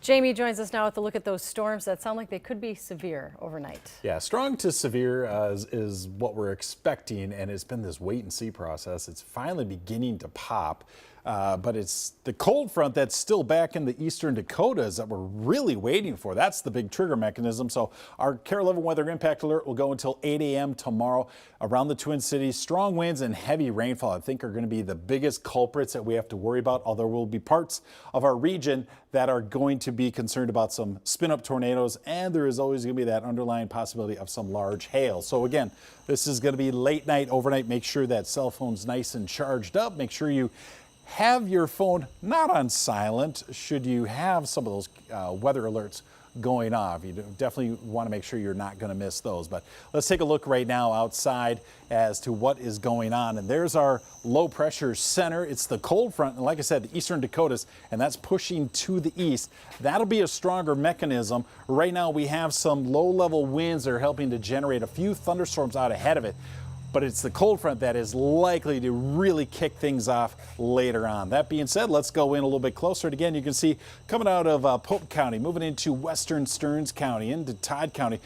Jamie joins us now with a look at those storms that sound like they could be severe overnight. Yeah, strong to severe is what we're expecting, and it's been this wait and see process. It's finally beginning to pop, but it's the cold front that's still back in the eastern Dakotas that we're really waiting for. That's the big trigger mechanism. So our KARE 11 weather impact alert will go until 8 a.m. tomorrow around the Twin Cities. Strong winds and heavy rainfall, I think, are going to be the biggest culprits that we have to worry about, although there will be parts of our region that are going to be concerned about some spin-up tornadoes, and there is always going to be that underlying possibility of some large hail. So again, this is going to be late night, overnight. Make sure that cell phone's nice and charged up. Make sure you have your phone not on silent should you have some of those weather alerts going off. You definitely want to make sure you're not going to miss those. But let's take a look right now outside as to what is going on. And there's our low pressure center. It's the cold front, and like I said, the eastern Dakotas, and that's pushing to the east. That'll be a stronger mechanism. Right now we have some low level winds that are helping to generate a few thunderstorms out ahead of it. But it's the cold front that is likely to really kick things off later on. That being said, let's go in a little bit closer. And again, you can see coming out of Pope County, moving into western Stearns County, into Todd County,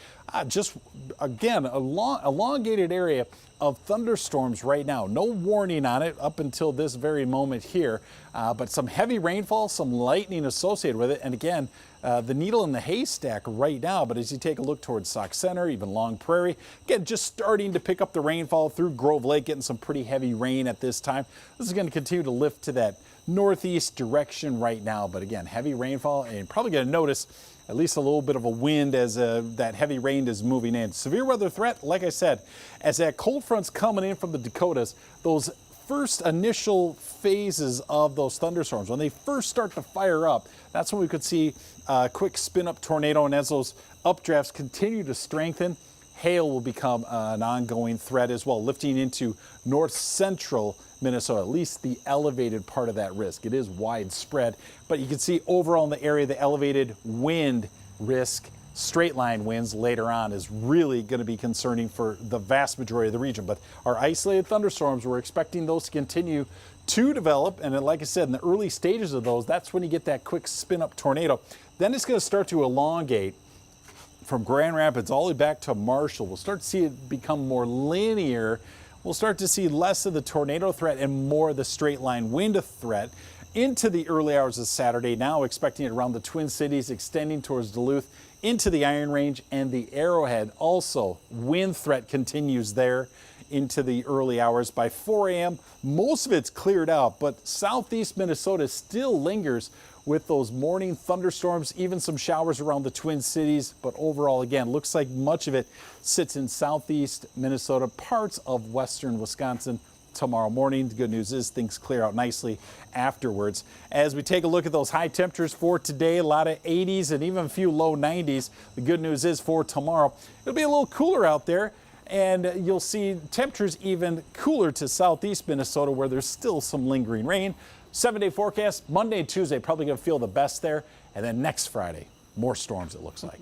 just again, a elongated area of thunderstorms right now. No warning on it up until this very moment here, but some heavy rainfall, some lightning associated with it. And again, the needle in the haystack right now, but as you take a look towards Sauk Center, even Long Prairie, again, just starting to pick up the rainfall through Grove Lake, getting some pretty heavy rain at this time. This is going to continue to lift to that northeast direction right now, but again, heavy rainfall, and you're probably going to notice at least a little bit of a wind as that heavy rain is moving in. Severe weather threat, like I said, as that cold front's coming in from the Dakotas, those first initial phases of those thunderstorms, when they first start to fire up, that's when we could see a quick spin-up tornado, and as those updrafts continue to strengthen, hail will become an ongoing threat as well, lifting into north central Minnesota, at least the elevated part of that risk. It is widespread, but you can see overall in the area, the elevated wind risk, straight line winds later on, is really going to be concerning for the vast majority of the region. But our isolated thunderstorms, we're expecting those to continue to develop. And then, like I said, in the early stages of those, that's when you get that quick spin up tornado. Then it's going to start to elongate from Grand Rapids all the way back to Marshall. We'll start to see it become more linear. We'll start to see less of the tornado threat and more of the straight line wind threat into the early hours of Saturday. Now expecting it around the Twin Cities, extending towards Duluth, into the Iron Range and the Arrowhead. Also, wind threat continues there into the early hours. By 4 a.m., most of it's cleared out, but southeast Minnesota still lingers with those morning thunderstorms, even some showers around the Twin Cities. But overall, again, looks like much of it sits in southeast Minnesota, parts of western Wisconsin tomorrow morning. The good news is things clear out nicely afterwards. As we take a look at those high temperatures for today, a lot of 80s and even a few low 90s. The good news is for tomorrow, it'll be a little cooler out there, and you'll see temperatures even cooler to southeast Minnesota, where there's still some lingering rain. 7-day forecast, Monday and Tuesday probably going to feel the best there, and then next Friday, more storms, it looks like.